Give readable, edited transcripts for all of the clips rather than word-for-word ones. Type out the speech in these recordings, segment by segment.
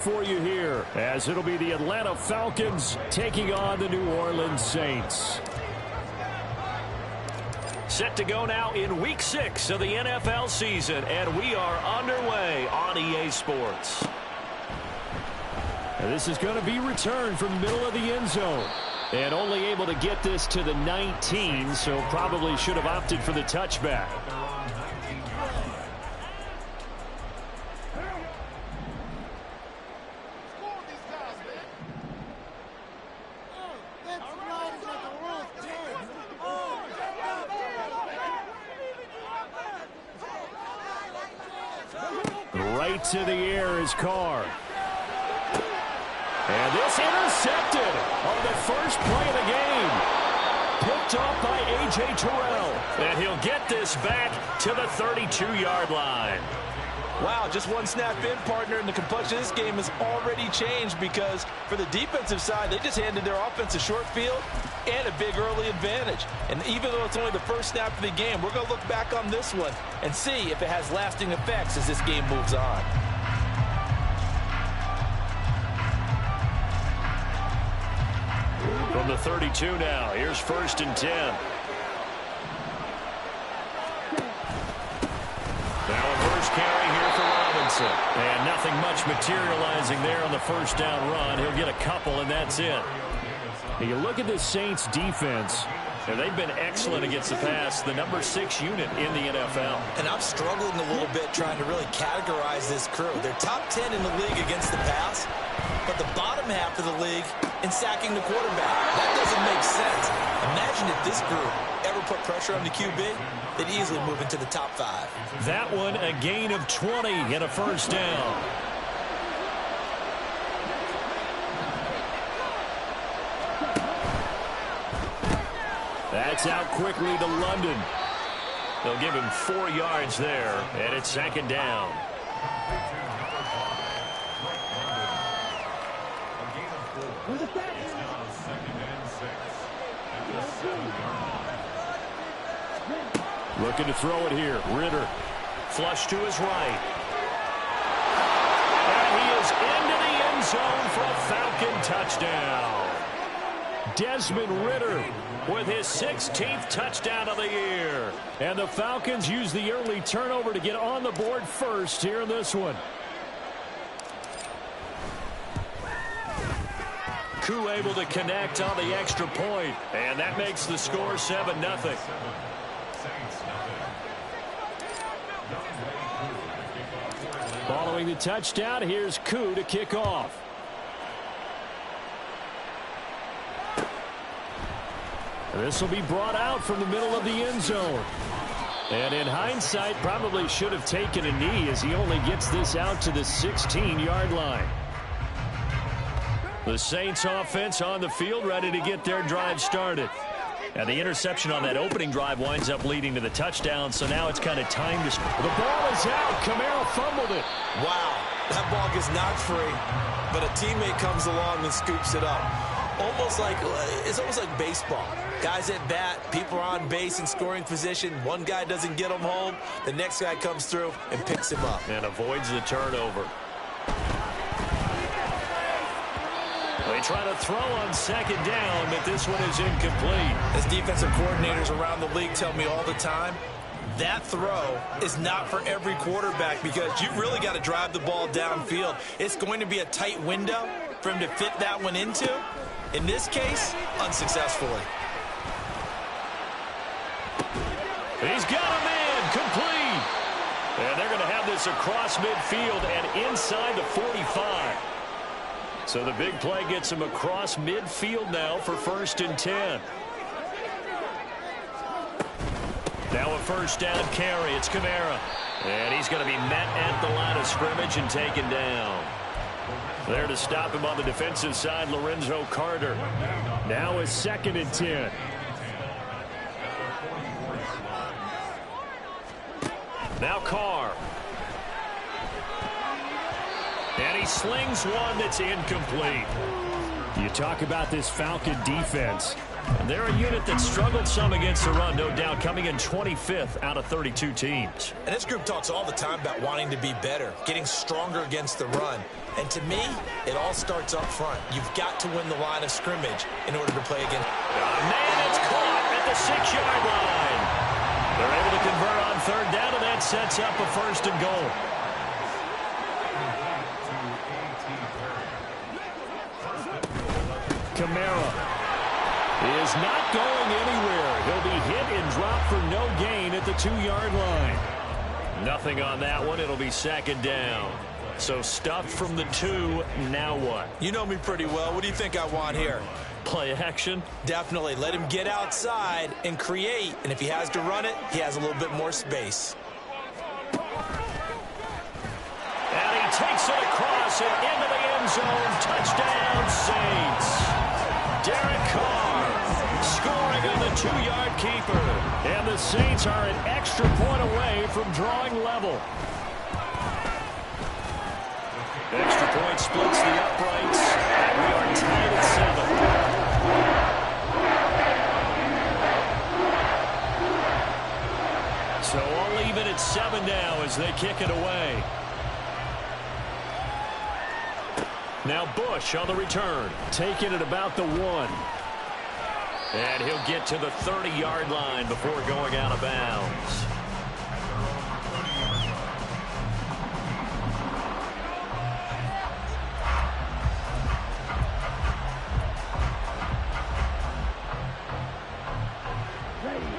For you here, as it'll be the Atlanta Falcons taking on the New Orleans Saints. Set to go now in Week 6 of the NFL season, and we are underway on EA Sports. This is going to be returned from the middle of the end zone. And only able to get this to the 19, so probably should have opted for the touchback. Right to the air is Carr. And this intercepted on the first play of the game. Picked off by A.J. Terrell. And he'll get this back to the 32-yard line. Wow, just one snap in, partner, and the complexion of this game has already changed because for the defensive side, they just handed their offense a short field and a big early advantage. And even though it's only the first snap of the game, we're going to look back on this one and see if it has lasting effects as this game moves on. From the 32 now, here's 1st and 10. Now a first carry here for Robinson. And nothing much materializing there on the first down run. He'll get a couple, and that's it. Now you look at this Saints defense, and they've been excellent against the pass, the number 6 unit in the NFL. And I'm struggling a little bit trying to really categorize this crew. They're top 10 in the league against the pass, but the bottom half of the league in sacking the quarterback. That doesn't make sense. Imagine if this group ever put pressure on the QB, they'd easily move into the top 5. That one, a gain of 20 and a first down. That's out quickly to London. They'll give him 4 yards there, and it's 2nd down. Looking to throw it here. Ritter. Flush to his right. And he is into the end zone for a Falcon touchdown. Desmond Ritter with his 16th touchdown of the year. And the Falcons use the early turnover to get on the board first here in this one. Koo able to connect on the extra point. And that makes the score 7-0. Following the touchdown, here's Koo to kick off. This will be brought out from the middle of the end zone. And in hindsight, probably should have taken a knee as he only gets this out to the 16-yard line. The Saints offense on the field, ready to get their drive started. And the interception on that opening drive winds up leading to the touchdown, so now it's kind of time to... The ball is out. Kamara fumbled it. Wow, that ball gets knocked free, but a teammate comes along and scoops it up. It's almost like baseball. Guys at bat, people are on base in scoring position. One guy doesn't get him home. The next guy comes through and picks him up. And avoids the turnover. They try to throw on 2nd down, but this one is incomplete. As defensive coordinators around the league tell me all the time, that throw is not for every quarterback because you've really got to drive the ball downfield. It's going to be a tight window for him to fit that one into. In this case, unsuccessfully. He's got a man, complete. And they're going to have this across midfield and inside the 45. So the big play gets him across midfield now for 1st and 10. Now a first down carry. It's Kamara. And he's going to be met at the line of scrimmage and taken down. There to stop him on the defensive side, Lorenzo Carter. Now a 2nd and 10. Now Carr. And he slings one that's incomplete. You talk about this Falcon defense. And they're a unit that struggled some against the run, no doubt, coming in 25th out of 32 teams. And this group talks all the time about wanting to be better, getting stronger against the run. And to me, it all starts up front. You've got to win the line of scrimmage in order to play again. Man, it's caught at the 6-yard line. They're able to convert on third down, and that sets up a 1st and goal. Kamara is not going anywhere. He'll be hit and dropped for no gain at the 2-yard line. Nothing on that one. It'll be 2nd down. So stuffed from the 2. Now what? You know me pretty well. What do you think I want here? Play action? Definitely. Let him get outside and create. And if he has to run it, he has a little bit more space. And he takes it across and into the end zone. Touchdown, Saints. Derek Carr scoring on the 2-yard keeper. And the Saints are an extra point away from drawing level. Extra point splits the uprights. And we are tied at 7. So I'll leave it at 7 now as they kick it away. Now Bush on the return, taking it about the 1. And he'll get to the 30-yard line before going out of bounds.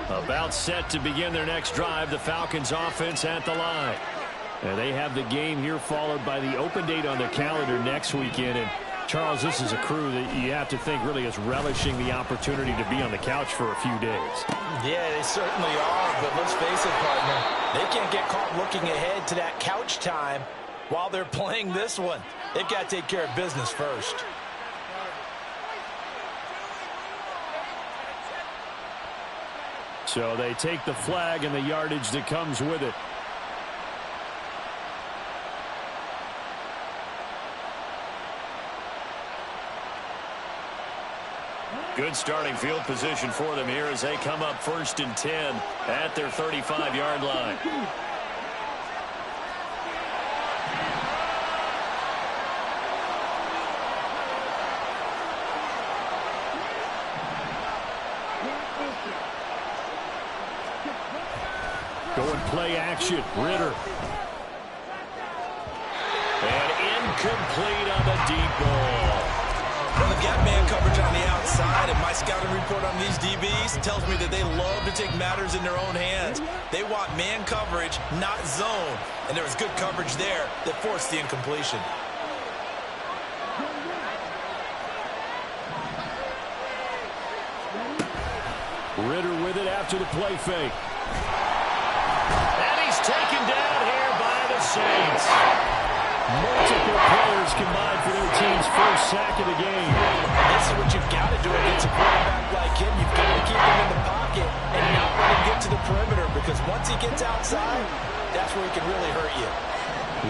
About set to begin their next drive, the Falcons offense at the line. And they have the game here followed by the open date on their calendar next weekend. And Charles, this is a crew that you have to think really is relishing the opportunity to be on the couch for a few days. Yeah, they certainly are, but let's face it, partner. They can't get caught looking ahead to that couch time while they're playing this one. They've got to take care of business first. So they take the flag and the yardage that comes with it. Good starting field position for them here as they come up 1st and 10 at their 35-yard line. Going play action, Ritter. And incomplete on the deep ball. Well, they've got man coverage on the outside, and my scouting report on these DBs tells me that they love to take matters in their own hands. They want man coverage, not zone. And there was good coverage there that forced the incompletion. Ritter with it after the play fake. And he's taken down here by the Saints. Multiple players combined for their team's first sack of the game. This is what you've got to do against a quarterback like him. You've got to keep him in the pocket and not let him get to the perimeter, because once he gets outside, that's where he can really hurt you.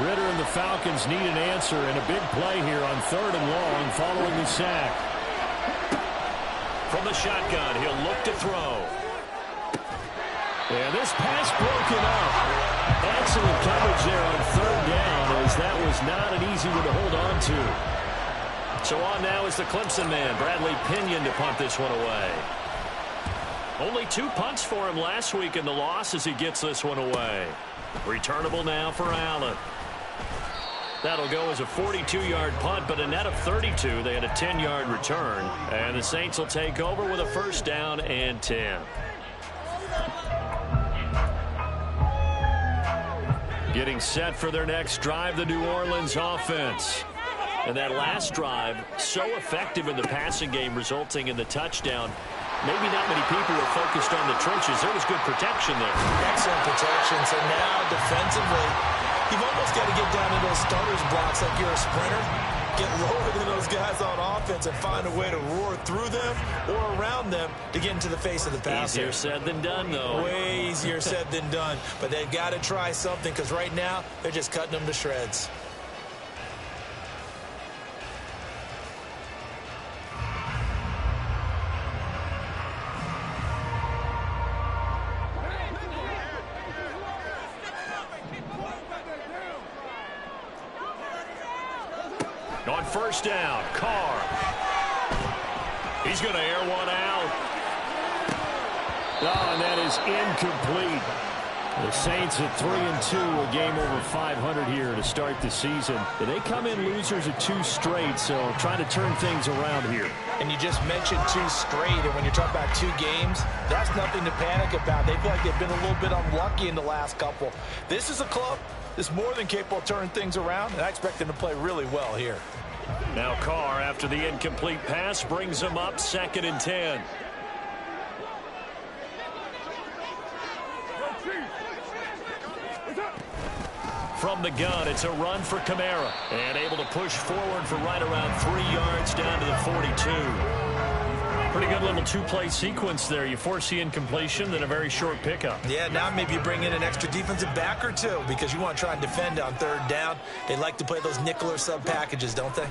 Ritter and the Falcons need an answer, and a big play here on 3rd and long following the sack. From the shotgun, he'll look to throw. And this pass broken up. Excellent coverage there on 3rd down, as that was not an easy one to hold on to. So on now is the Clemson man, Bradley Pinion, to punt this one away. Only 2 punts for him last week in the loss as he gets this one away. Returnable now for Allen. That'll go as a 42-yard punt, but a net of 32. They had a 10-yard return. And the Saints will take over with a 1st down and 10. Getting set for their next drive, the New Orleans offense. And that last drive, so effective in the passing game, resulting in the touchdown. Maybe not many people were focused on the trenches. There was good protection there. Excellent protection. So now, defensively, you've almost got to get down to those starters blocks like you're a sprinter. Get lower than those guys on offense and find a way to roar through them or around them to get into the face of the passer. Easier said than done, though. Way easier said than done. But they've got to try something, because right now they're just cutting them to shreds. On first down, Carr. He's going to air one out. Oh, and that is incomplete. The Saints at 3-2, a game over 500 here to start the season. They come in losers of 2 straight, so trying to turn things around here. And you just mentioned 2 straight, and when you're talking about 2 games, that's nothing to panic about. They feel like they've been a little bit unlucky in the last couple. This is a club that's more than capable of turning things around, and I expect them to play really well here. Now Carr, after the incomplete pass, brings him up 2nd and 10. From the gun, it's a run for Kamara. And able to push forward for right around 3 yards down to the 42. Pretty good little 2-play sequence there. You force the incompletion, then a very short pickup. Yeah, now maybe you bring in an extra defensive back or 2 because you want to try and defend on 3rd down. They like to play those nickel or sub packages, don't they?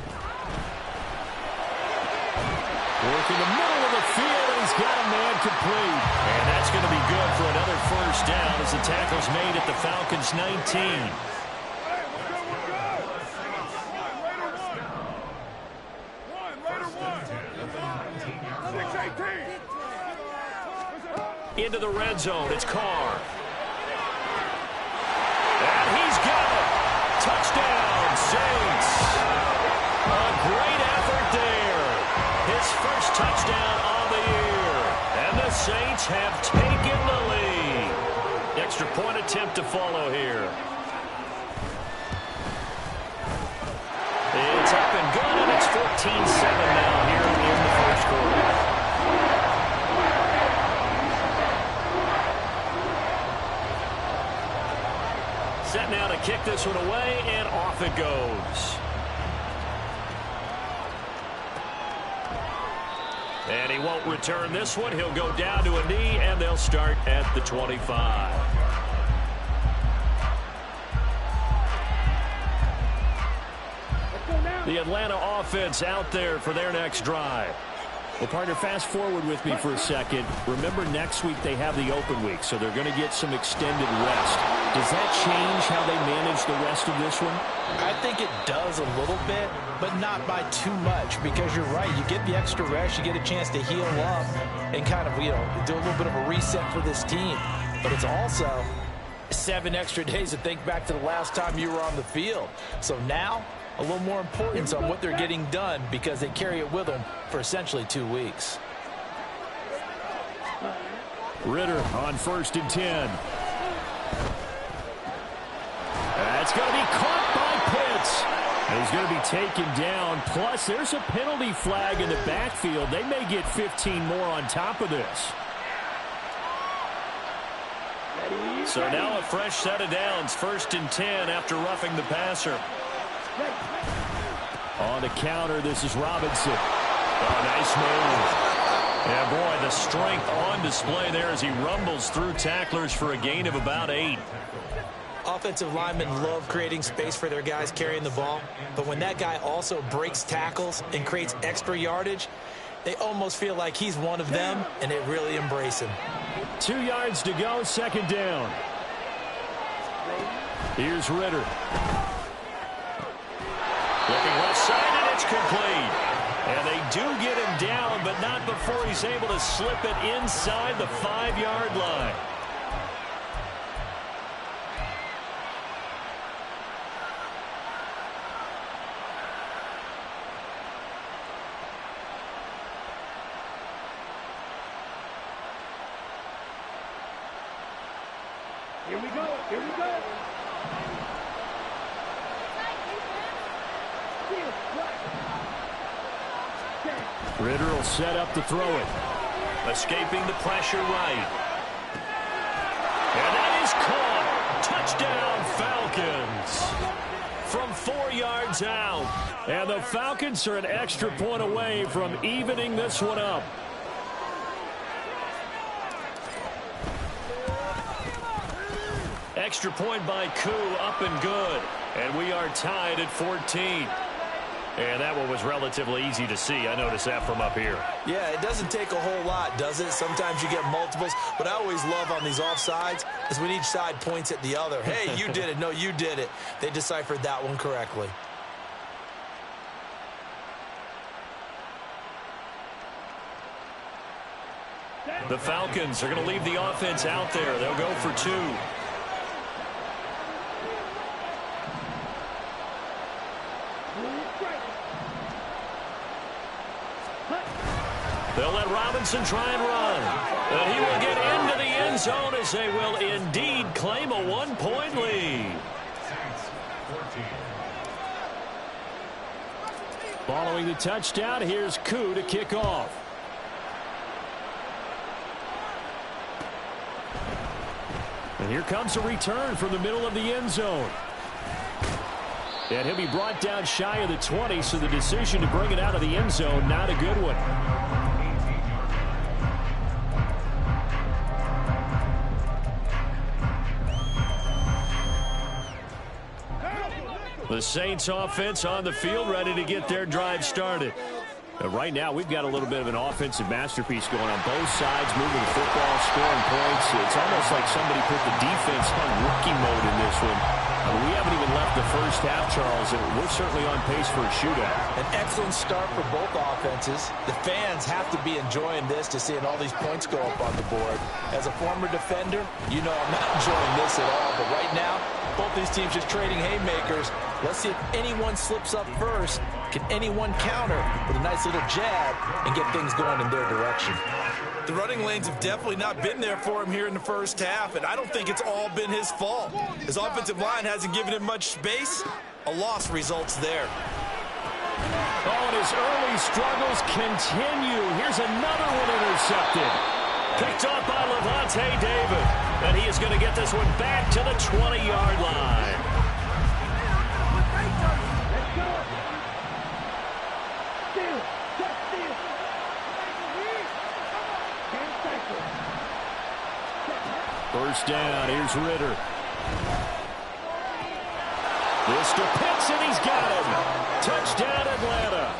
Work in the middle of the field, and he's got a man complete. And that's going to be good for another first down as the tackle's made at the Falcons' 19. Into the red zone, it's Carr. And he's got it. Touchdown, Saints. A great effort there. His first touchdown on the year. And the Saints have taken the lead. Extra point attempt to follow here. It's up and good, and it's 14-7 now here in the first quarter. Set now to kick this one away, and off it goes. And he won't return this one. He'll go down to a knee, and they'll start at the 25. The Atlanta offense out there for their next drive. Well, partner, fast forward with me for a second. Remember, next week they have the open week, so they're going to get some extended rest. Does that change how they manage the rest of this one? I think it does a little bit, but not by too much, because you're right. You get the extra rest, you get a chance to heal up and kind of, do a little bit of a reset for this team. But it's also 7 extra days to think back to the last time you were on the field. So now, a little more importance on what they're getting done because they carry it with them for essentially 2 weeks. Ritter on 1st and 10. That's going to be caught by Pitts. He's going to be taken down. Plus, there's a penalty flag in the backfield. They may get 15 more on top of this. So now a fresh set of downs. 1st and 10 after roughing the passer. On the counter, this is Robinson. Oh, nice move. Yeah, boy, the strength on display there as he rumbles through tacklers for a gain of about 8. Offensive linemen love creating space for their guys carrying the ball, but when that guy also breaks tackles and creates extra yardage, they almost feel like he's one of them, and they really embrace him. 2 yards to go, 2nd down. Here's Ritter. Looking left side, and it's complete. And they do get him down, but not before he's able to slip it inside the 5-yard line. Here we go. Here we go. Ritter will set up to throw it. Escaping the pressure right. And that is caught. Touchdown, Falcons. From 4 yards out. And the Falcons are an extra point away from evening this one up. Extra point by Koo, up and good. And we are tied at 14. And that one was relatively easy to see. I noticed that from up here. Yeah, it doesn't take a whole lot, does it? Sometimes you get multiples. But I always love on these offsides is when each side points at the other. Hey, you did it. No, you did it. They deciphered that one correctly. The Falcons are going to leave the offense out there. They'll go for 2. They'll let Robinson try and run. And he will get into the end zone as they will indeed claim a 1-point lead. Following the touchdown, here's Koo to kick off. And here comes a return from the middle of the end zone. And he'll be brought down shy of the 20, so the decision to bring it out of the end zone, not a good one. The Saints offense on the field, ready to get their drive started. Right now, we've got a little bit of an offensive masterpiece going on both sides, moving the football, scoring points. It's almost like somebody put the defense on rookie mode in this one. We haven't even left the first half, Charles, and we're certainly on pace for a shootout. An excellent start for both offenses. The fans have to be enjoying this to seeing all these points go up on the board. As a former defender, you know I'm not enjoying this at all. But right now, both these teams just trading haymakers. Let's see if anyone slips up first. Can anyone counter with a nice little jab and get things going in their direction? The running lanes have definitely not been there for him here in the first half, and I don't think it's all been his fault. His offensive line hasn't given him much space. A loss results there. Oh, and his early struggles continue. Here's another one intercepted. Picked up by Lavonte David. And he is going to get this one back to the 20-yard line. First down, here's Ritter. This to Pitts, and he's got him. Touchdown, Atlanta.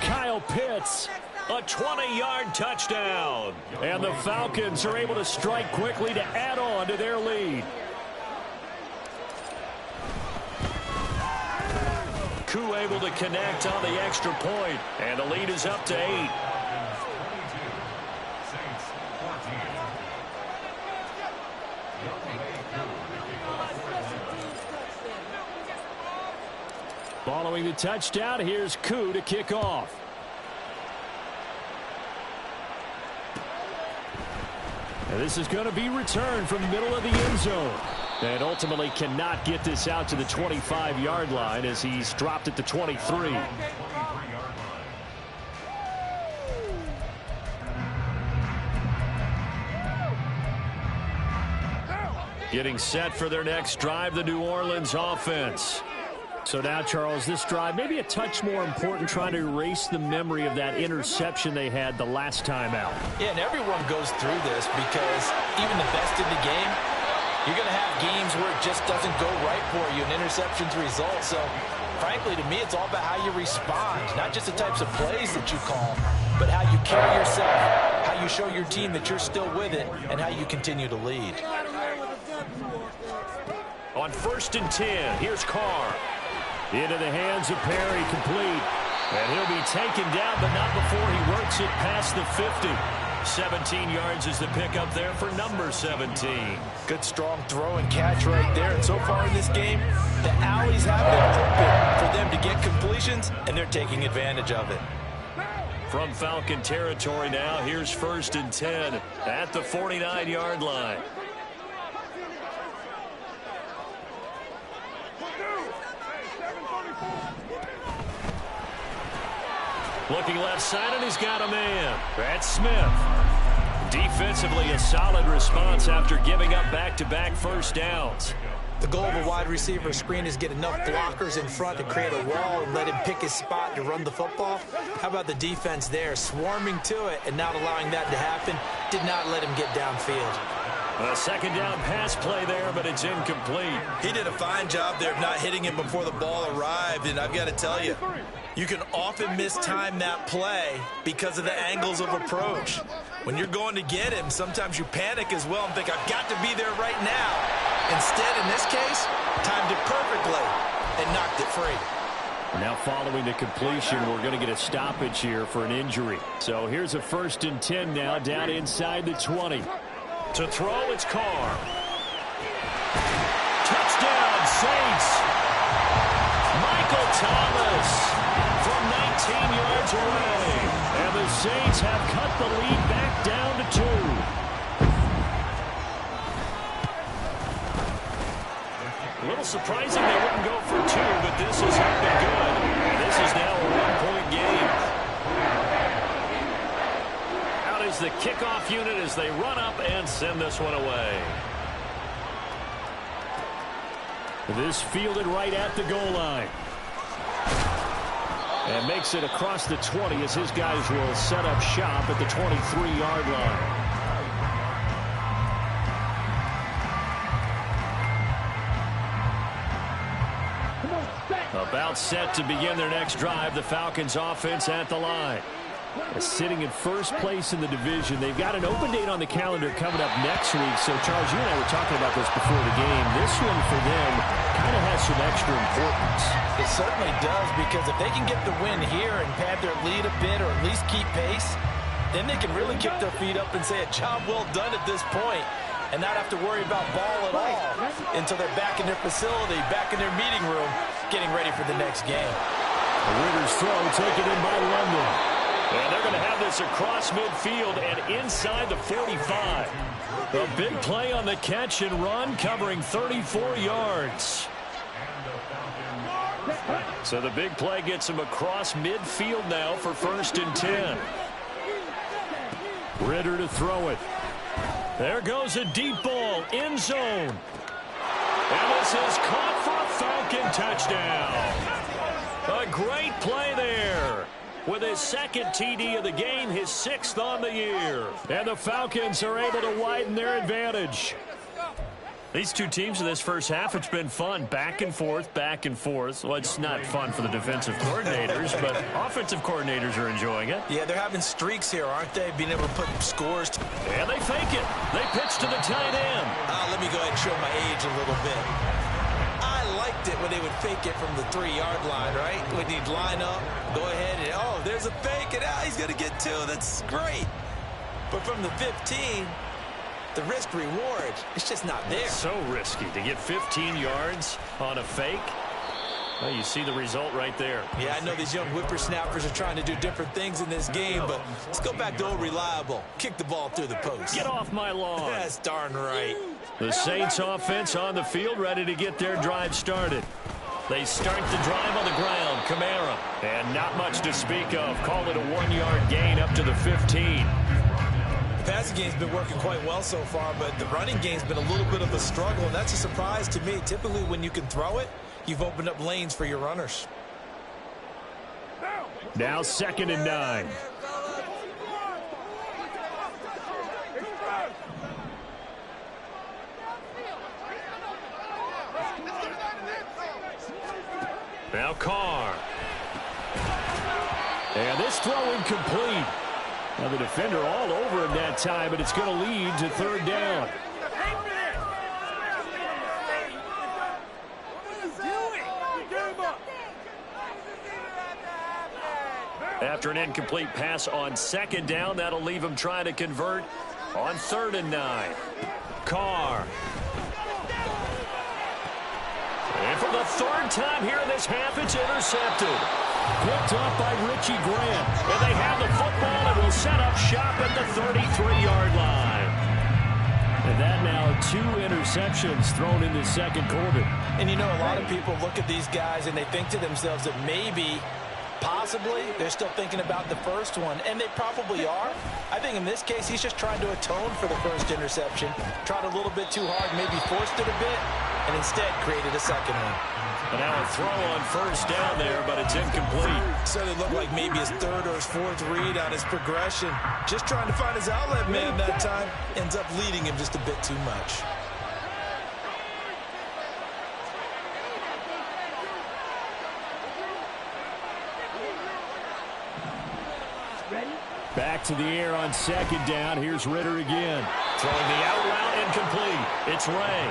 Kyle Pitts, a 20-yard touchdown. And the Falcons are able to strike quickly to add on to their lead. Koo able to connect on the extra point, and the lead is up to 8. Following the touchdown, here's Koo to kick off. And this is going to be returned from the middle of the end zone. And ultimately cannot get this out to the 25-yard line as he's dropped it to 23. Getting set for their next drive, the New Orleans offense. So now, Charles, this drive maybe a touch more important, trying to erase the memory of that interception they had the last time out. Yeah, and everyone goes through this because even the best in the game, you're going to have games where it just doesn't go right for you and interceptions result. So, frankly, to me, it's all about how you respond, not just the types of plays that you call, but how you carry yourself, how you show your team that you're still with it, and how you continue to lead. On 1st and 10, here's Carr. Into the hands of Perry, complete. And he'll be taken down, but not before he works it past the 50. 17 yards is the pickup there for number 17. Good strong throw and catch right there. And so far in this game, the alleys have been open for them to get completions, and they're taking advantage of it. From Falcon territory now, here's 1st and 10 at the 49-yard line. Looking left side, and he's got a man. That's Smith. Defensively, a solid response after giving up back-to-back first downs. The goal of a wide receiver screen is get enough blockers in front to create a wall and let him pick his spot to run the football. How about the defense there, swarming to it and not allowing that to happen? Did not let him get downfield. A second down pass play there, but it's incomplete. He did a fine job there of not hitting him before the ball arrived, and I've got to tell you, you can often mistime that play because of the angles of approach. When you're going to get him, sometimes you panic as well and think, I've got to be there right now. Instead, in this case, timed it perfectly and knocked it free. Now following the completion, we're going to get a stoppage here for an injury. So here's a 1st and 10 now, down inside the 20. To throw, it's Carr. Touchdown, Saints. Michael Thomas from 19 yards away. And the Saints have cut the lead back down to 2. A little surprising they wouldn't go for 2, but this has been good. And this is now a 1-point game. Out is the kickoff unit as they run up and send this one away. This fielded right at the goal line. And makes it across the 20 as his guys will set up shop at the 23-yard line. About set to begin their next drive. The Falcons offense at the line. Sitting in first place in the division. They've got an open date on the calendar coming up next week. So, Charles, you and I were talking about this before the game. This one for them kind of has some extra importance. It certainly does, because if they can get the win here and pad their lead a bit or at least keep pace, then they can really kick their feet up and say a job well done at this point and not have to worry about ball at all until they're back in their facility, back in their meeting room, getting ready for the next game. Ritter's throw taken in by London. And they're going to have this across midfield and inside the 45. A big play on the catch and run, covering 34 yards. So the big play gets him across midfield now for 1st and 10. Ritter to throw it. There goes a deep ball, end zone. And this is caught for a Falcon touchdown. A great play there. With his 2nd TD of the game, his 6th on the year. And the Falcons are able to widen their advantage. These two teams in this first half, it's been fun. Back and forth, back and forth. Well, it's not fun for the defensive coordinators, but offensive coordinators are enjoying it. Yeah, they're having streaks here, aren't they? Being able to put scores. And they fake it. They pitch to the tight end. Let me go ahead and show my age a little bit. I liked it when they would fake it from the 3-yard line, right? When he'd line up, go ahead and, oh, there's a fake, and he's going to get 2. That's great. But from the 15, the risk-reward, it's just not there. So risky to get 15 yards on a fake. Well, you see the result right there. Yeah, I know these young whippersnappers are trying to do different things in this game, but let's go back to old reliable. Kick the ball through the post. Get off my lawn. That's darn right. The Saints offense on the field, ready to get their drive started. They start the drive on the ground. Kamara. And not much to speak of. Call it a 1-yard gain up to the 15. The passing game's been working quite well so far, but the running game's been a little bit of a struggle, and that's a surprise to me. Typically, when you can throw it, you've opened up lanes for your runners. Now 2nd and 9. Now Carr. And this throw incomplete. Now the defender all over him that time, but it's going to lead to 3rd down. After an incomplete pass on 2nd down, that'll leave him trying to convert on 3rd and 9. Carr. And for the 3rd time here in this half, it's intercepted. Picked off by Richie Grant. And they have the football and will set up shop at the 33-yard line. And that now 2 interceptions thrown in the 2nd quarter. And you know, a lot of people look at these guys and they think to themselves that maybe, possibly, they're still thinking about the first one. And they probably are. I think in this case, he's just trying to atone for the first interception. Tried a little bit too hard, maybe forced it a bit, and instead created a 2nd one. And now a throw on 1st down there, but it's incomplete. So it looked like maybe his 3rd or his 4th read on his progression. Just trying to find his outlet man that time. Ends up leading him just a bit too much. Back to the air on 2nd down. Here's Ritter again. Throwing the out route incomplete. It's Ray.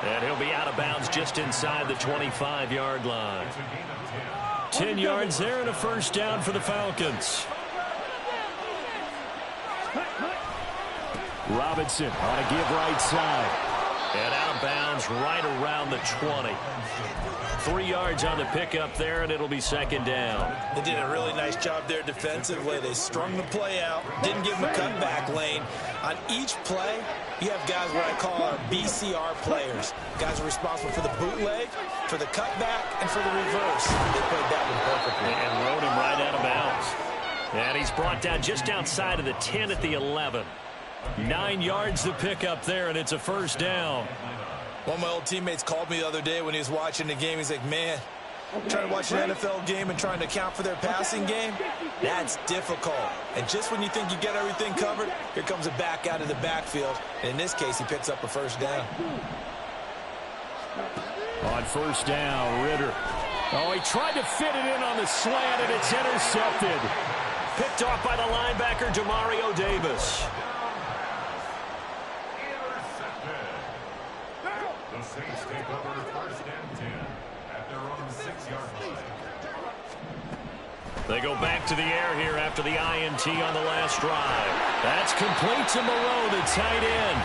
And he'll be out of bounds just inside the 25-yard line. 2 10 yards there and a first down for the Falcons. Robinson on a give right side. And out of bounds right around the 20. 3 yards on the pickup there, and it'll be second down. They did a really nice job there defensively. They strung the play out, didn't give them a cutback lane. On each play, you have guys what I call our BCR players. Guys are responsible for the bootleg, for the cutback, and for the reverse. They played that one perfectly. And rode him right out of bounds. And he's brought down just outside of the 10 at the 11. 9 yards to pick up there, and it's a first down. One of my old teammates called me the other day when he was watching the game. He's like, man, trying to watch an NFL game and trying to account for their passing game, that's difficult. And just when you think you get everything covered, here comes a back out of the backfield. And in this case, he picks up a first down. On first down, Ritter. Oh, he tried to fit it in on the slant, and it's intercepted. Picked off by the linebacker, Demario Davis. Saints take over first and 10 at their own 6-yard line. They go back to the air here after the INT on the last drive. That's complete to Moreau, the tight end.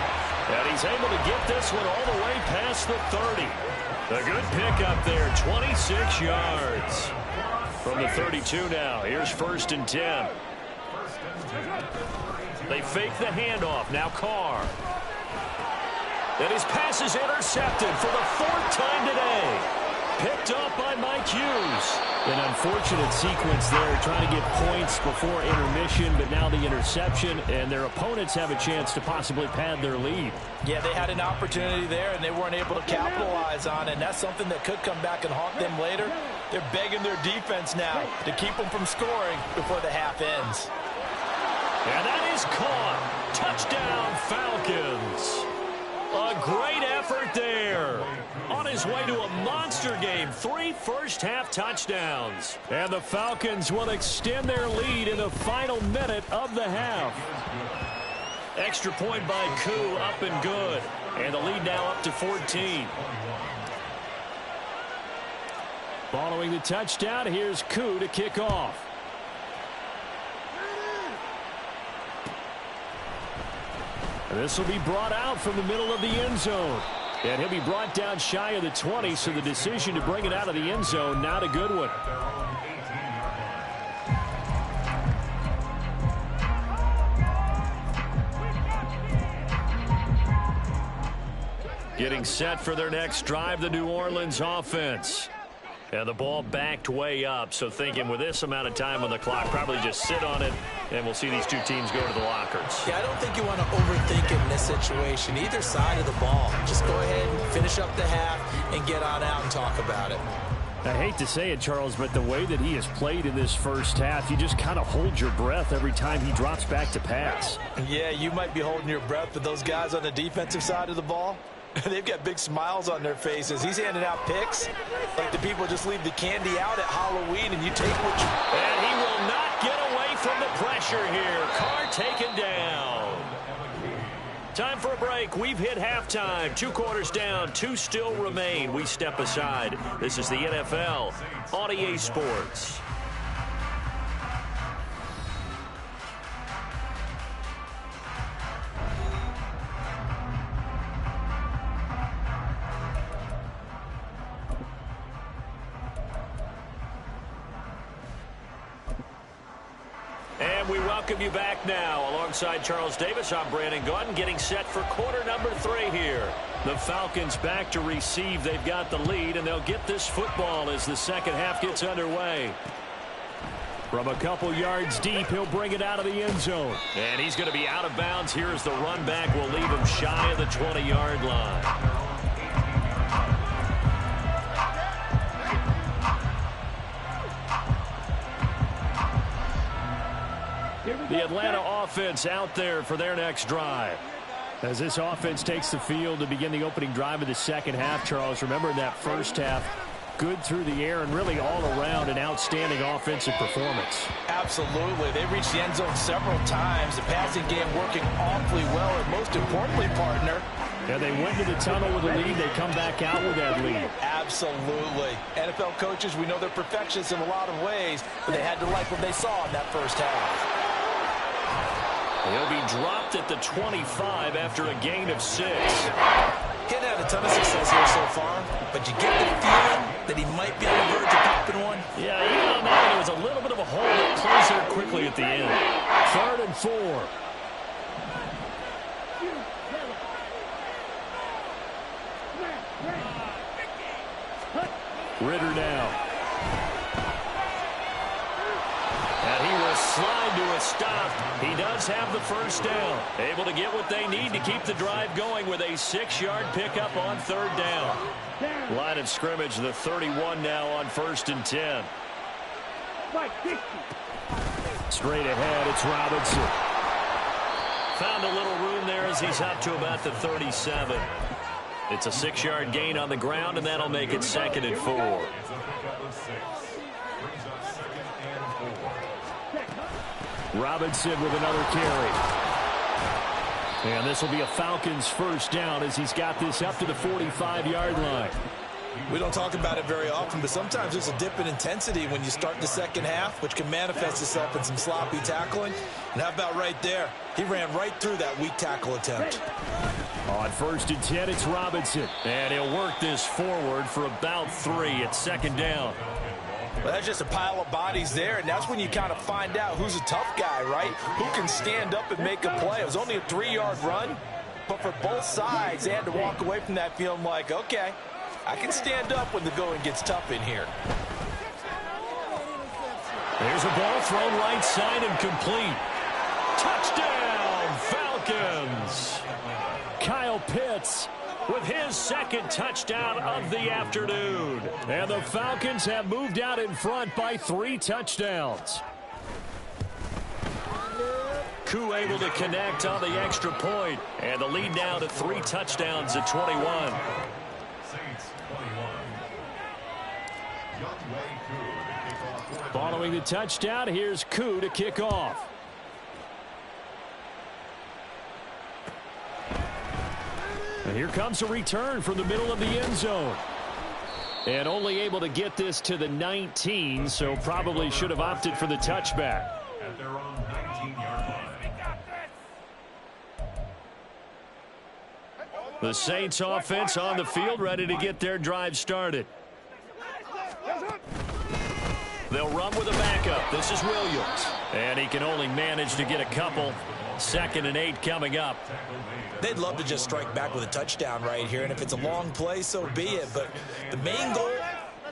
And he's able to get this one all the way past the 30. A good pickup there, 26 yards. From the 32 now, here's first and 10. They fake the handoff, now Carr. And his pass is intercepted for the 4th time today. Picked up by Mike Hughes. An unfortunate sequence there, trying to get points before intermission, but now the interception, and their opponents have a chance to possibly pad their lead. Yeah, they had an opportunity there, and they weren't able to capitalize on it, and that's something that could come back and haunt them later. They're begging their defense now to keep them from scoring before the half ends. And that is caught. Touchdown, Falcons. A great effort there. On his way to a monster game. 3 first-half touchdowns. And the Falcons will extend their lead in the final minute of the half. Extra point by Koo, up and good. And the lead now up to 14. Following the touchdown, here's Koo to kick off. This will be brought out from the middle of the end zone. And he'll be brought down shy of the 20, so the decision to bring it out of the end zone, not a good one. Getting set for their next drive, the New Orleans offense. And the ball backed way up, so thinking with this amount of time on the clock, probably just sit on it, and we'll see these two teams go to the lockers. Yeah, I don't think you want to overthink it in this situation. Either side of the ball. Just go ahead and finish up the half and get on out and talk about it. I hate to say it, Charles, but the way that he has played in this first half, you just kind of hold your breath every time he drops back to pass. Yeah, you might be holding your breath, but those guys on the defensive side of the ball, they've got big smiles on their faces. He's handing out picks like the people just leave the candy out at Halloween and you take what you... And he will not get away from the pressure here. Carr taken down. Time for a break. We've hit halftime. 2 quarters down. 2 still remain. We step aside. This is the NFL on EA Sports. And we welcome you back now. Alongside Charles Davis, I'm Brandon Gaudin, getting set for quarter number 3 here. The Falcons back to receive. They've got the lead, and they'll get this football as the second half gets underway. From a couple yards deep, he'll bring it out of the end zone. And he's going to be out of bounds here as the run back will leave him shy of the 20-yard line. The Atlanta offense out there for their next drive. As this offense takes the field to begin the opening drive of the second half, Charles, remember in that first half, good through the air and really all around an outstanding offensive performance. Absolutely. They reached the end zone several times. The passing game working awfully well. And most importantly, partner, And they went to the tunnel with a lead. They come back out with that lead. Absolutely. NFL coaches, we know they're perfectionists in a lot of ways, but they had to like what they saw in that first half. He'll be dropped at the 25 after a gain of 6. Can't have a ton of success here so far, but you get the feeling that he might be on the verge of popping one. Yeah, even on that, there was a little bit of a hole that closed there quickly at the end. 3rd and 4. Ritter now. And he will slide to a stop. He does have the first down. Able to get what they need to keep the drive going with a 6-yard pickup on 3rd down. Line of scrimmage, the 31 now on 1st and 10. Straight ahead, it's Robinson. Found a little room there as he's up to about the 37. It's a 6-yard gain on the ground, and that'll make it 2nd and 4. Robinson with another carry. And this will be a Falcons first down as he's got this up to the 45-yard line. We don't talk about it very often, but sometimes there's a dip in intensity when you start the second half, which can manifest itself in some sloppy tackling. And how about right there? He ran right through that weak tackle attempt. On 1st and 10, it's Robinson. And he'll work this forward for about 3 at 2nd down. Well, that's just a pile of bodies there, and that's when you kind of find out who's a tough guy, right? Who can stand up and make a play. It was only a 3-yard run, but for both sides, they had to walk away from that feeling like, okay, I can stand up when the going gets tough in here. There's a ball thrown right side and complete. Touchdown, Falcons! Kyle Pitts with his 2nd touchdown of the afternoon. And the Falcons have moved out in front by 3 touchdowns. Koo able to connect on the extra point. And the lead now to 3 touchdowns at 21. Following the touchdown, here's Koo to kick off. And here comes a return from the middle of the end zone. And only able to get this to the 19, so probably should have opted for the touchback. At their own 19-yard line. The Saints offense on the field, ready to get their drive started. They'll run with a backup. This is Williams. And he can only manage to get a couple. 2nd and 8 coming up. They'd love to just strike back with a touchdown right here, and if it's a long play, so be it. But the main goal,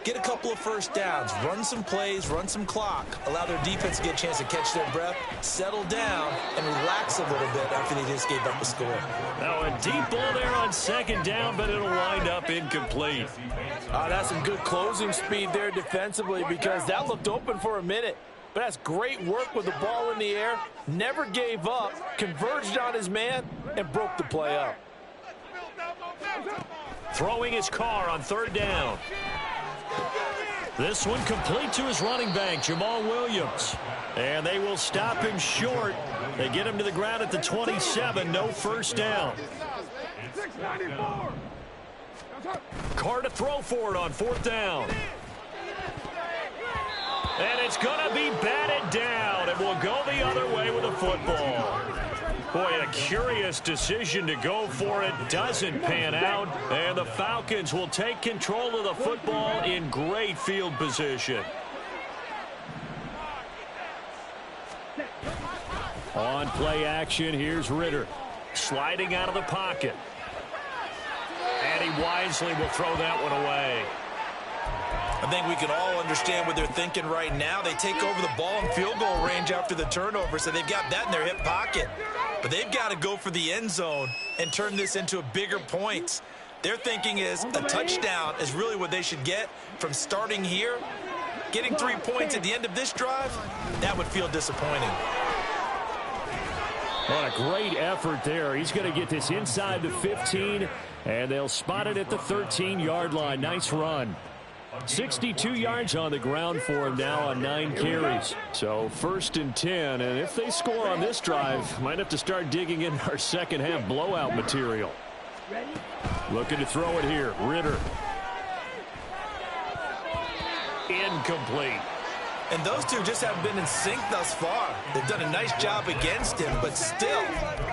get a couple of first downs, run some plays, run some clock, allow their defense to get a chance to catch their breath, settle down, and relax a little bit after they just gave up a score. Now a deep ball there on 2nd down, but it'll wind up incomplete. That's some good closing speed there defensively because that looked open for a minute. But that's great work with the ball in the air. Never gave up, converged on his man, and broke the play up. Throwing his car on 3rd down. This one complete to his running back, Jamal Williams. And they will stop him short. They get him to the ground at the 27. No first down. Carr to throw for it on 4th down. And it's going to be batted down, and will go the other way with the football. Boy, a curious decision to go for it. Doesn't pan out, and the Falcons will take control of the football in great field position. On play action, here's Ritter. Sliding out of the pocket. And he wisely will throw that one away. I think we can all understand what they're thinking right now. They take over the ball in field goal range after the turnover, so they've got that in their hip pocket. But they've got to go for the end zone and turn this into a bigger points. Their thinking is a touchdown is really what they should get from starting here. Getting 3 points at the end of this drive, that would feel disappointing. What a great effort there. He's going to get this inside the 15, and they'll spot it at the 13-yard line. Nice run. 62 yards on the ground for him now on 9 carries. So 1st and 10, and if they score on this drive, might have to start digging in our second half blowout material. Looking to throw it here. Ritter. Incomplete. And those two just haven't been in sync thus far. They've done a nice job against him, but still,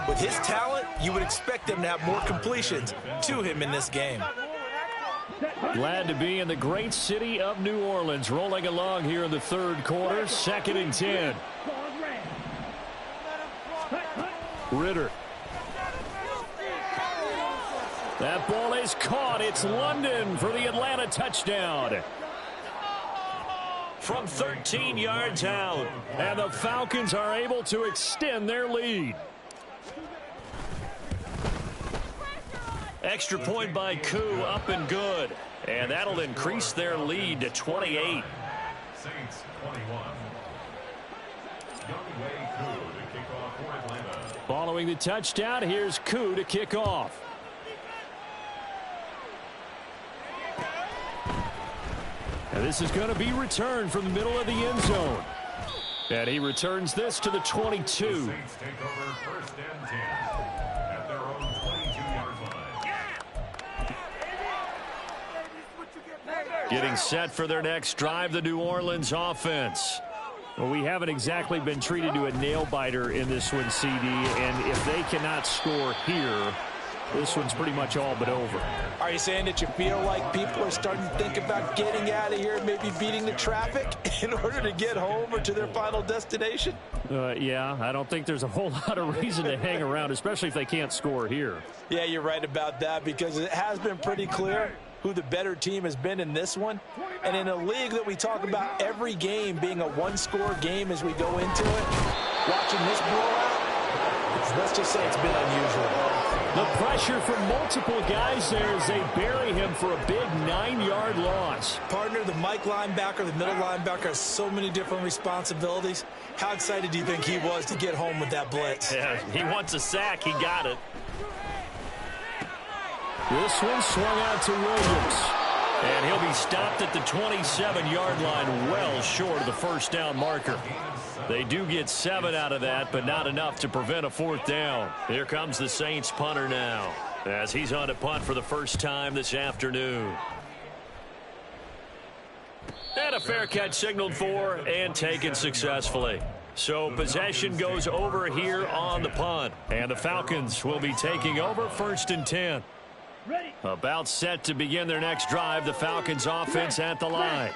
with his talent, you would expect them to have more completions to him in this game. Glad to be in the great city of New Orleans, rolling along here in the third quarter. 2nd and 10. Ritter. That ball is caught. It's London for the Atlanta touchdown. From 13 yards out, and the Falcons are able to extend their lead. Extra point by Koo, up and good. And that'll increase their lead to 28. Saints 21. Younghoe Koo to kick off for Atlanta. Following the touchdown, here's Koo to kick off. And this is going to be returned from the middle of the end zone. And he returns this to the 22. The Saints take over 1st and 10 at their own 22-yard line. Getting set for their next drive, the New Orleans offense. Well, we haven't exactly been treated to a nail-biter in this one, CD. And if they cannot score here, this one's pretty much all but over. Are you saying that you feel like people are starting to think about getting out of here, maybe beating the traffic in order to get home or to their final destination? Yeah, I don't think there's a whole lot of reason to hang around, especially if they can't score here. Yeah, you're right about that, because it has been pretty clear who the better team has been in this one. And in a league that we talk about every game being a one-score game as we go into it, watching this blowout, let's just say it's been unusual. The pressure from multiple guys there as they bury him for a big 9-yard loss. Partner, the Mike linebacker, the middle linebacker has so many different responsibilities. How excited do you think he was to get home with that blitz? Yeah, he wants a sack. He got it. This one swung out to Williams. And he'll be stopped at the 27-yard line, well short of the first down marker. They do get 7 out of that, but not enough to prevent a 4th down. Here comes the Saints punter now, as he's on to punt for the first time this afternoon. And a fair catch signaled for and taken successfully. So possession goes over here on the punt. And the Falcons will be taking over 1st and 10. About set to begin their next drive, the Falcons offense at the line.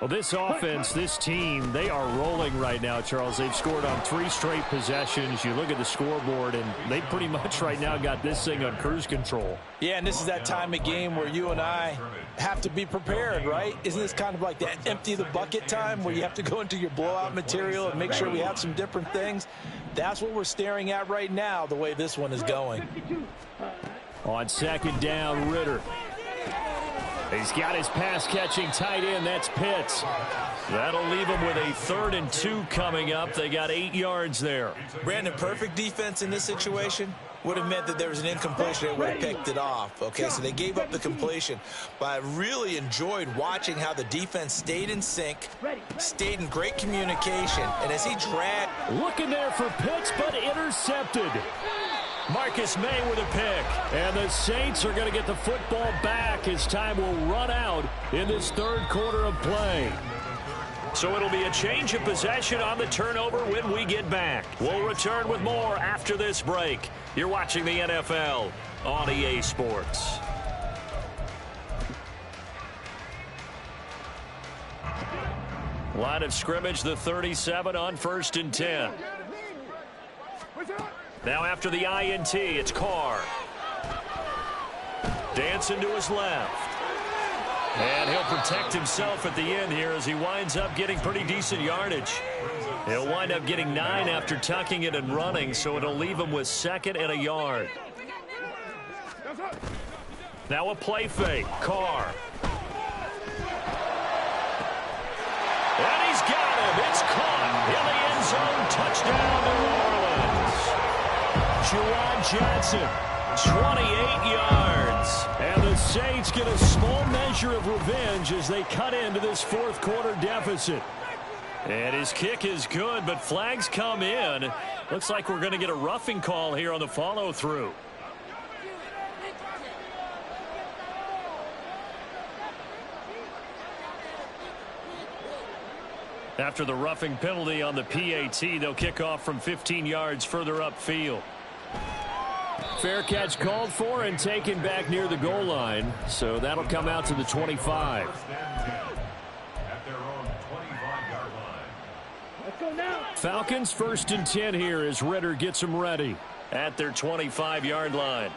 Well, this offense, this team, they are rolling right now, Charles. They've scored on 3 straight possessions. You look at the scoreboard, and they pretty much right now got this thing on cruise control. Yeah, and this is that time of game where you and I have to be prepared, right? Isn't this kind of like that empty the bucket time where you have to go into your blowout material and make sure we have some different things? That's what we're staring at right now, the way this one is going. On 2nd down, Ritter. He's got his pass-catching tight end. That's Pitts. That'll leave him with a 3rd and 2 coming up. They got 8 yards there. Brandon, perfect defense in this situation would have meant that there was an incompletion. They would have picked it off. Okay, so they gave up the completion. But I really enjoyed watching how the defense stayed in sync, stayed in great communication, and as he dragged. Looking there for Pitts, but intercepted. Marcus May with a pick. And the Saints are going to get the football back as time will run out in this 3rd quarter of play. So it'll be a change of possession on the turnover when we get back. We'll return with more after this break. You're watching the NFL on EA Sports. Line of scrimmage, the 37 on 1st and 10. Now after the INT, it's Carr. Dancing to his left. And he'll protect himself at the end here as he winds up getting pretty decent yardage. He'll wind up getting 9 after tucking it and running, so it'll leave him with 2nd and a yard. Now a play fake. Carr. And he's got him. It's caught in the end zone. Touchdown, New Orleans. Juwan Johnson, 28 yards. And the Saints get a small measure of revenge as they cut into this 4th quarter deficit. And his kick is good, but flags come in. Looks like we're going to get a roughing call here on the follow-through. After the roughing penalty on the PAT, they'll kick off from 15 yards further upfield. Fair catch called for and taken back near the goal line. So that'll come out to the 25. At their own 25-yard line. Let's go now. Falcons 1st and 10 here as Ritter gets them ready at their 25-yard line.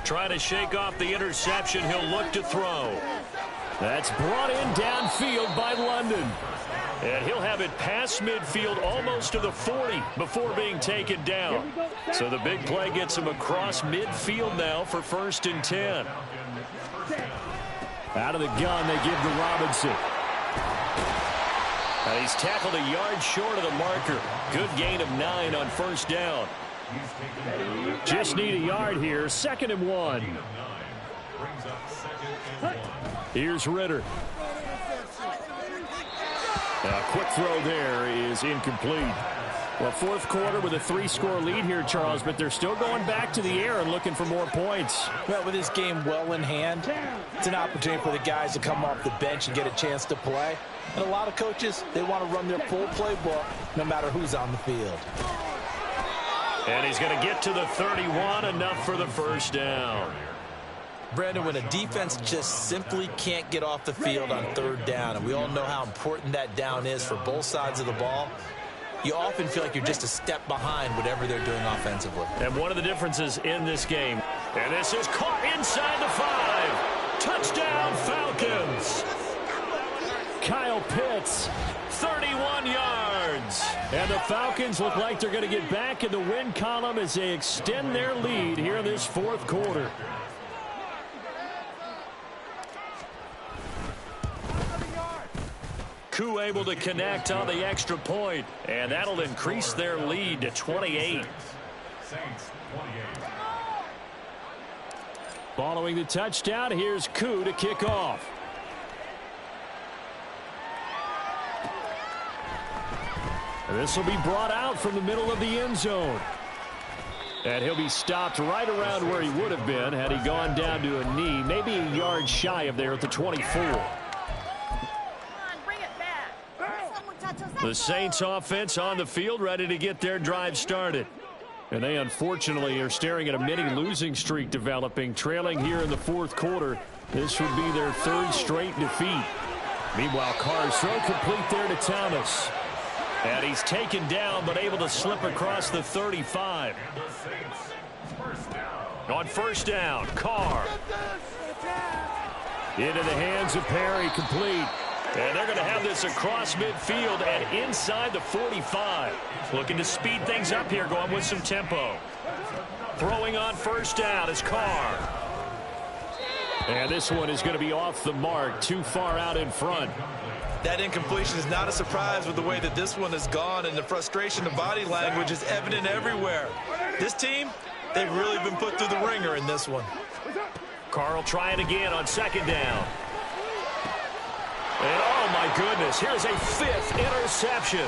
Trying to shake off the interception. He'll look to throw. That's brought in downfield by London. And he'll have it past midfield almost to the 40 before being taken down. So the big play gets him across midfield now for 1st and 10. Out of the gun, they give to Robinson. And he's tackled a yard short of the marker. Good gain of 9 on 1st down. Just need a yard here. 2nd and 1. Brings up 2nd and 1. Here's Ritter. A quick throw there is incomplete. Well, 4th quarter with a 3-score lead here, Charles, but they're still going back to the air and looking for more points. Well, with this game well in hand, it's an opportunity for the guys to come off the bench and get a chance to play. And a lot of coaches, they want to run their full playbook no matter who's on the field. And he's going to get to the 31, enough for the 1st down. Brandon, when a defense just simply can't get off the field on 3rd down, and we all know how important that down is for both sides of the ball, you often feel like you're just a step behind whatever they're doing offensively. And one of the differences in this game, and this is caught inside the 5. Touchdown, Falcons. Kyle Pitts, 31 yards. And the Falcons look like they're going to get back in the win column as they extend their lead here in this 4th quarter. Koo able to connect on the extra point, and that'll increase their lead to 28. Saints 28. Following the touchdown, here's Koo to kick off. And this will be brought out from the middle of the end zone. And he'll be stopped right around where he would have been had he gone down to a knee, maybe a yard shy of there at the 24. The Saints offense on the field, ready to get their drive started. And they unfortunately are staring at a mini losing streak developing, trailing here in the 4th quarter. This would be their 3rd straight defeat. Meanwhile, Carr's throw complete there to Thomas. And he's taken down, but able to slip across the 35. On 1st down, Carr. Into the hands of Perry, complete. And they're going to have this across midfield and inside the 45. Looking to speed things up here, going with some tempo. Throwing on 1st down is Carr. And this one is going to be off the mark, too far out in front. That incompletion is not a surprise with the way that this one has gone, and the frustration of body language is evident everywhere. This team, they've really been put through the ringer in this one. Carr will try it again on 2nd down. And oh my goodness, here's a 5th interception.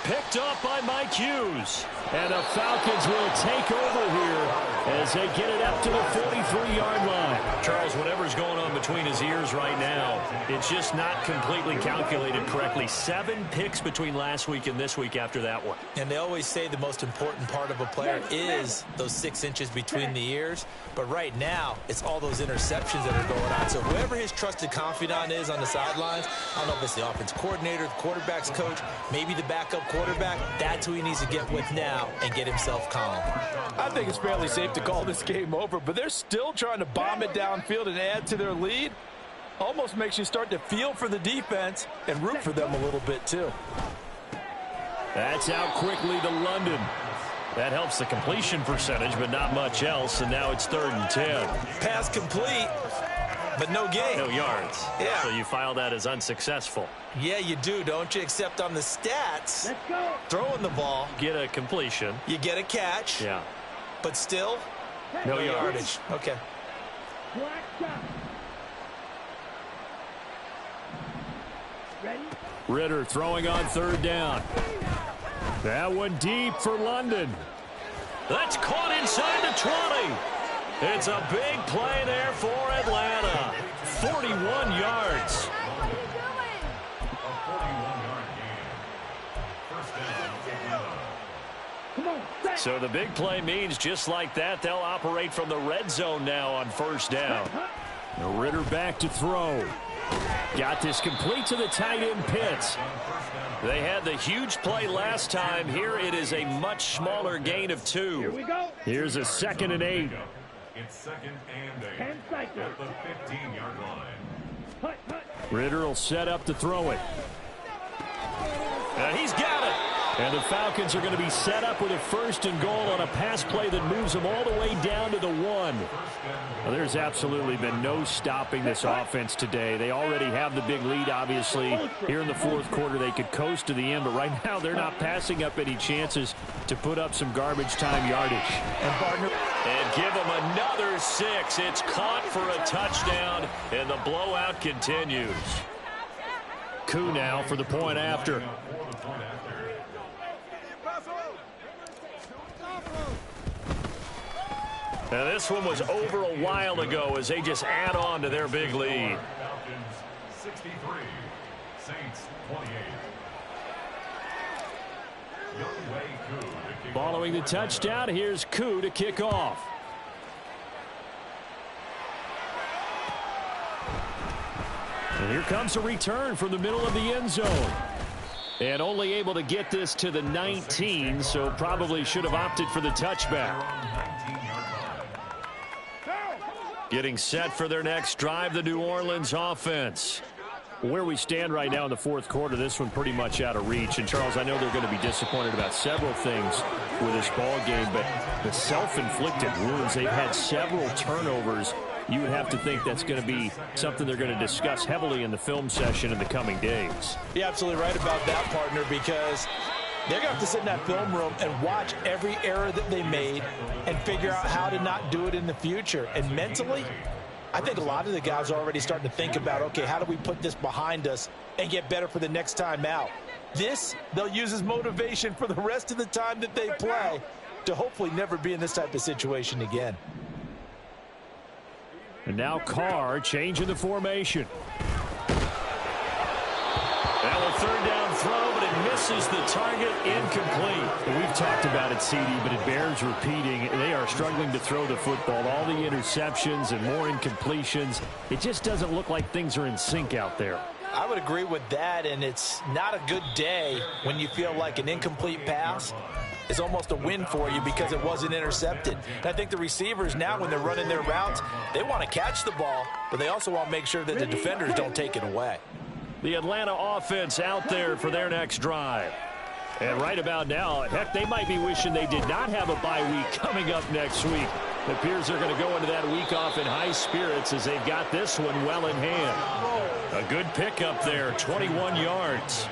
Picked up by Mike Hughes. And the Falcons will take over here as they get it up to the 43-yard line. Charles, whatever's going on between his ears right now, it's just not completely calculated correctly. 7 picks between last week and this week after that one. And they always say the most important part of a player is those 6 inches between the ears. But right now, it's all those interceptions that are going on. So whoever his trusted confidant is on the sidelines, I don't know if it's the offense coordinator, the quarterback's coach, maybe the backup quarterback, that's who he needs to get with now and get himself calm. I think it's fairly safe to call this game over, but they're still trying to bomb it downfield and add to their lead. Almost makes you start to feel for the defense and root for them a little bit too. That's out quickly to London. That helps the completion percentage, but not much else, and now it's 3rd and 10. Pass complete, but no gain. No yards. Yeah. So you file that as unsuccessful. Yeah, you do, don't you? Except on the stats, Let's go. throwing the ball, Get a completion. you get a catch, Yeah. but still, No no yardage. yardage. Okay. Black shot. Ready? Ritter throwing on 3rd down. That one deep for London. That's caught inside the 20. It's a big play there for Atlanta. 41 yards. Come on, set. So the big play means just like that, they'll operate from the red zone now on first down. Ritter back to throw. Got this complete to the tight end Pitts. They had the huge play last time. Here it is a much smaller gain of 2. Here we go. Here's a 2nd and 8. It's 2nd and 8 10 seconds. at the 15-yard line. Hut, hut. Ritter will set up to throw it. And he's got it. And the Falcons are going to be set up with a 1st and goal on a pass play that moves them all the way down to the 1. Well, there's absolutely been no stopping this offense today. They already have the big lead, obviously. Here in the 4th quarter, they could coast to the end, but right now they're not passing up any chances to put up some garbage time yardage. And give them another 6. It's caught for a touchdown, and the blowout continues. Koo now for the point after. Now this one was over a while ago as they just add on to their big lead. Falcons 63, Saints 28. Younghoe Koo to kick Following the touchdown, here's Koo to kick off. And here comes a return from the middle of the end zone. And only able to get this to the 19, so probably should have opted for the touchback. Getting set for their next drive, the New Orleans offense. Where we stand right now in the 4th quarter, this one pretty much out of reach. And, Charles, I know they're going to be disappointed about several things with this ball game, but the self-inflicted wounds, they've had several turnovers. You would have to think that's going to be something they're going to discuss heavily in the film session in the coming days. You're absolutely right about that, partner, because they're going to have to sit in that film room and watch every error that they made and figure out how to not do it in the future. And mentally, I think a lot of the guys are already starting to think about, okay, how do we put this behind us and get better for the next time out? This, they'll use as motivation for the rest of the time that they play to hopefully never be in this type of situation again. And now Carr changing the formation. Now a 3rd down throw, but it misses the target, incomplete. And we've talked about it, CD, but it bears repeating. They are struggling to throw the football. All the interceptions and more incompletions. It just doesn't look like things are in sync out there. I would agree with that, and it's not a good day when you feel like an incomplete pass is almost a win for you because it wasn't intercepted. And I think the receivers now, when they're running their routes, they want to catch the ball, but they also want to make sure that the defenders don't take it away. The Atlanta offense out there for their next drive. And right about now, heck, they might be wishing they did not have a bye week coming up next week. It appears they're going to go into that week off in high spirits as they've got this one well in hand. A good pickup there, 21 yards.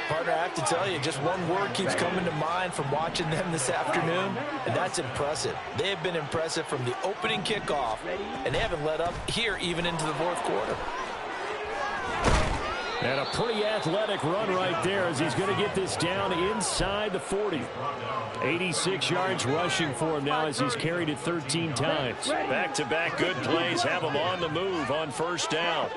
Partner, I have to tell you, just one word keeps coming to mind from watching them this afternoon, and that's impressive. They have been impressive from the opening kickoff, and they haven't let up here even into the 4th quarter. And a pretty athletic run right there as he's going to get this down inside the 40. 86 yards rushing for him now as he's carried it 13 times. Back-to-back good plays have him on the move on 1st down.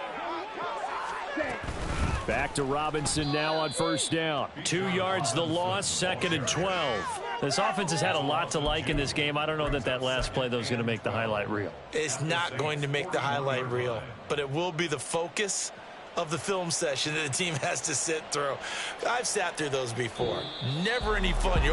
Back to Robinson now on 1st down. 2 yards the loss, 2nd and 12. This offense has had a lot to like in this game. I don't know that last play, though, is going to make the highlight reel. It's not going to make the highlight reel, but it will be the focus of the film session that the team has to sit through. I've sat through those before. Never any fun.